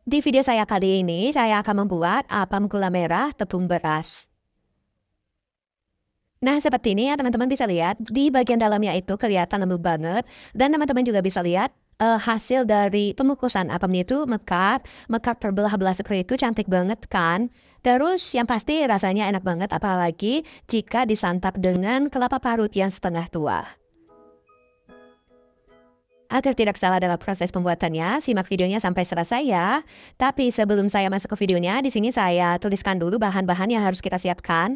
Di video saya kali ini, saya akan membuat apam gula merah tepung beras. Nah, seperti ini ya teman-teman bisa lihat, di bagian dalamnya itu kelihatan lembut banget. Dan teman-teman juga bisa lihat hasil dari pengukusan apamnya itu mekar, mekar terbelah-belah seperti itu, cantik banget kan? Terus yang pasti rasanya enak banget, apalagi jika disantap dengan kelapa parut yang setengah tua. Agar tidak salah dalam proses pembuatannya, simak videonya sampai selesai ya. Tapi sebelum saya masuk ke videonya, di sini saya tuliskan dulu bahan-bahan yang harus kita siapkan.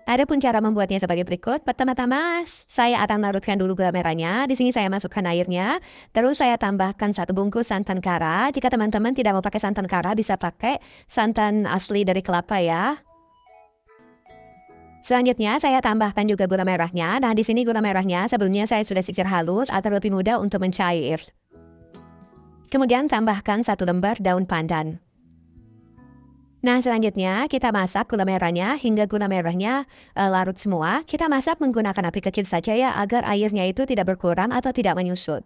Adapun cara membuatnya sebagai berikut. Pertama-tama, saya akan larutkan dulu gula merahnya. Di sini saya masukkan airnya. Terus saya tambahkan 1 bungkus santan kara. Jika teman-teman tidak mau pakai santan kara, bisa pakai santan asli dari kelapa ya. Selanjutnya saya tambahkan juga gula merahnya. Nah, di sini gula merahnya sebelumnya saya sudah sisir halus agar lebih mudah untuk mencair. Kemudian tambahkan 1 lembar daun pandan. Nah, selanjutnya kita masak gula merahnya hingga gula merahnya larut semua. Kita masak menggunakan api kecil saja ya agar airnya itu tidak berkurang atau tidak menyusut.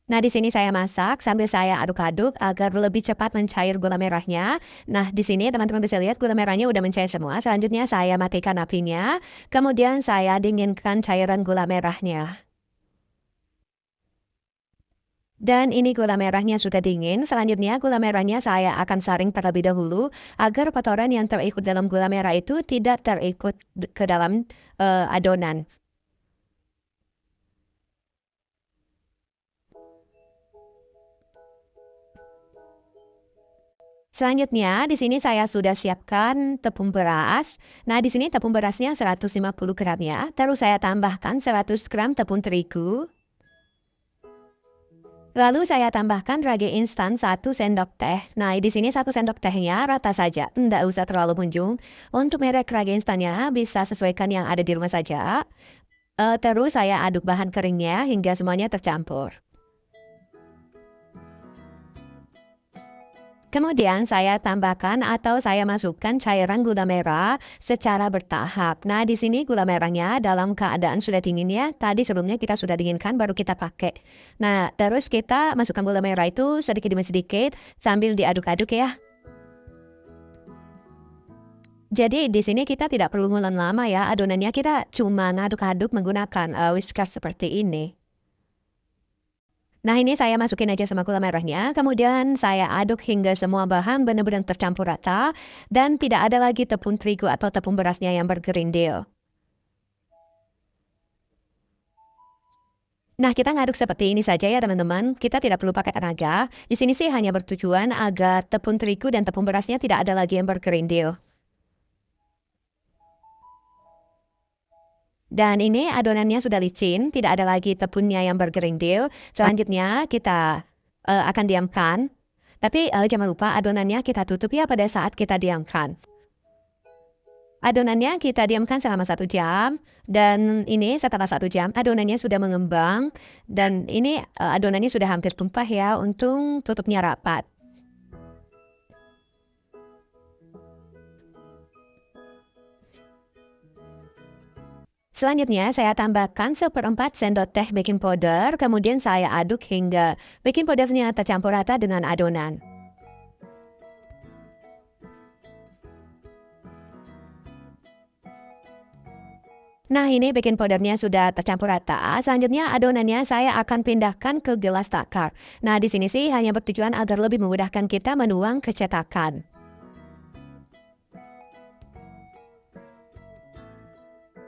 Nah, di sini saya masak sambil saya aduk-aduk agar lebih cepat mencair gula merahnya. Nah, di sini teman-teman bisa lihat gula merahnya udah mencair semua. Selanjutnya saya matikan apinya. Kemudian saya dinginkan cairan gula merahnya. Dan ini gula merahnya sudah dingin. Selanjutnya gula merahnya saya akan saring terlebih dahulu agar kotoran yang terikut dalam gula merah itu tidak terikut ke dalam adonan. Selanjutnya, di sini saya sudah siapkan tepung beras. Nah, di sini tepung berasnya 150 gram ya. Terus saya tambahkan 100 gram tepung terigu. Lalu saya tambahkan ragi instan 1 sendok teh. Nah, di sini 1 sendok tehnya rata saja, tidak usah terlalu munjung. Untuk merek ragi instannya bisa sesuaikan yang ada di rumah saja. Terus saya aduk bahan keringnya hingga semuanya tercampur. Kemudian saya tambahkan atau saya masukkan cairan gula merah secara bertahap. Nah, di sini gula merahnya dalam keadaan sudah dingin ya. Tadi sebelumnya kita sudah dinginkan baru kita pakai. Nah, terus kita masukkan gula merah itu sedikit demi sedikit sambil diaduk-aduk ya. Jadi di sini kita tidak perlu ngulang lama ya adonannya, kita cuma ngaduk-aduk menggunakan whisker seperti ini. Nah, ini saya masukin aja sama gula merahnya, kemudian saya aduk hingga semua bahan benar-benar tercampur rata dan tidak ada lagi tepung terigu atau tepung berasnya yang bergerindil. Nah, kita ngaduk seperti ini saja ya teman-teman. Kita tidak perlu pakai tenaga. Di sini sih hanya bertujuan agar tepung terigu dan tepung berasnya tidak ada lagi yang bergerindil. Dan ini adonannya sudah licin, tidak ada lagi tepungnya yang bergerindil. Selanjutnya kita akan diamkan. Tapi jangan lupa adonannya kita tutup ya pada saat kita diamkan. Adonannya kita diamkan selama 1 jam. Dan ini setelah 1 jam adonannya sudah mengembang. Dan ini adonannya sudah hampir tumpah ya. Untung tutupnya rapat. Selanjutnya saya tambahkan 1/4 sendok teh baking powder. Kemudian saya aduk hingga baking powdernya tercampur rata dengan adonan. Nah, ini baking powdernya sudah tercampur rata. Selanjutnya adonannya saya akan pindahkan ke gelas takar. Nah, di sini sih hanya bertujuan agar lebih memudahkan kita menuang ke cetakan.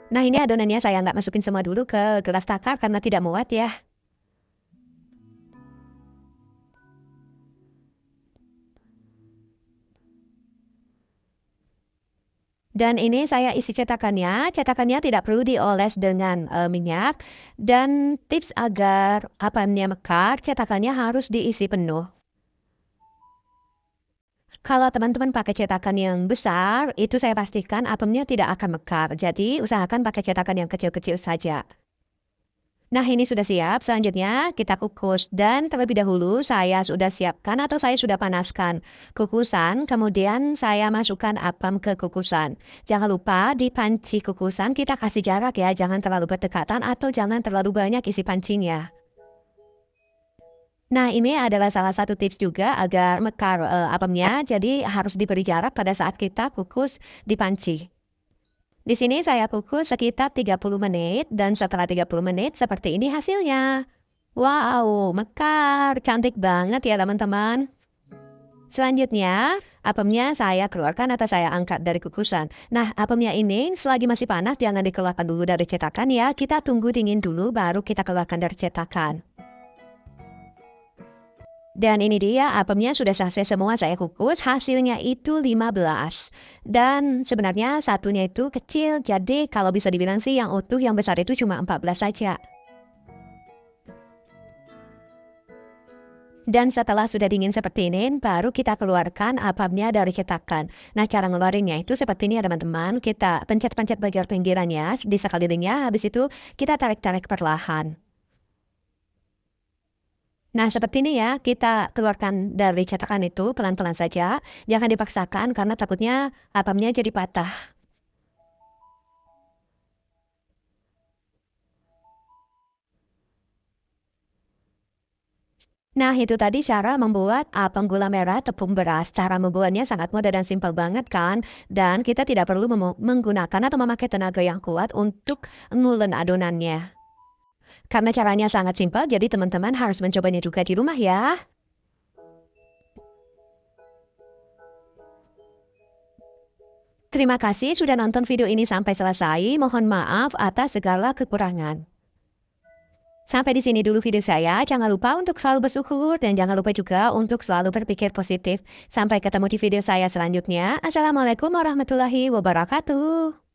Nah, ini adonannya saya nggak masukin semua dulu ke gelas takar karena tidak muat ya. Dan ini saya isi cetakannya. Cetakannya tidak perlu dioles dengan minyak. Dan tips agar apamnya mekar, cetakannya harus diisi penuh. Kalau teman-teman pakai cetakan yang besar, itu saya pastikan apemnya tidak akan mekar. Jadi usahakan pakai cetakan yang kecil-kecil saja. Nah, ini sudah siap. Selanjutnya kita kukus dan terlebih dahulu saya sudah siapkan atau saya sudah panaskan kukusan. Kemudian saya masukkan apam ke kukusan. Jangan lupa di panci kukusan kita kasih jarak ya. Jangan terlalu berdekatan atau jangan terlalu banyak isi pancinya. Nah, ini adalah salah satu tips juga agar mekar, apemnya, jadi harus diberi jarak pada saat kita kukus di panci. Di sini saya kukus sekitar 30 menit dan setelah 30 menit seperti ini hasilnya. Wow, mekar, cantik banget ya teman-teman. Selanjutnya, apemnya saya keluarkan atau saya angkat dari kukusan. Nah, apemnya ini selagi masih panas jangan dikeluarkan dulu dari cetakan ya. Kita tunggu dingin dulu baru kita keluarkan dari cetakan. Dan ini dia apemnya sudah selesai semua saya kukus, hasilnya itu 15. Dan sebenarnya satunya itu kecil, jadi kalau bisa dibilang sih yang utuh yang besar itu cuma 14 saja. Dan setelah sudah dingin seperti ini, baru kita keluarkan apemnya dari cetakan. Nah, cara ngeluarinnya itu seperti ini ya teman-teman. Kita pencet-pencet bagian pinggirannya di sekelilingnya, habis itu kita tarik-tarik perlahan. Nah, seperti ini ya, kita keluarkan dari cetakan itu pelan-pelan saja. Jangan dipaksakan karena takutnya apemnya jadi patah. Nah, itu tadi cara membuat apem gula merah tepung beras. Cara membuatnya sangat mudah dan simpel banget kan? Dan kita tidak perlu menggunakan atau memakai tenaga yang kuat untuk ngulen adonannya. Karena caranya sangat simpel, jadi teman-teman harus mencobanya juga di rumah ya. Terima kasih sudah nonton video ini sampai selesai. Mohon maaf atas segala kekurangan. Sampai di sini dulu video saya. Jangan lupa untuk selalu bersyukur dan jangan lupa juga untuk selalu berpikir positif. Sampai ketemu di video saya selanjutnya. Assalamualaikum warahmatullahi wabarakatuh.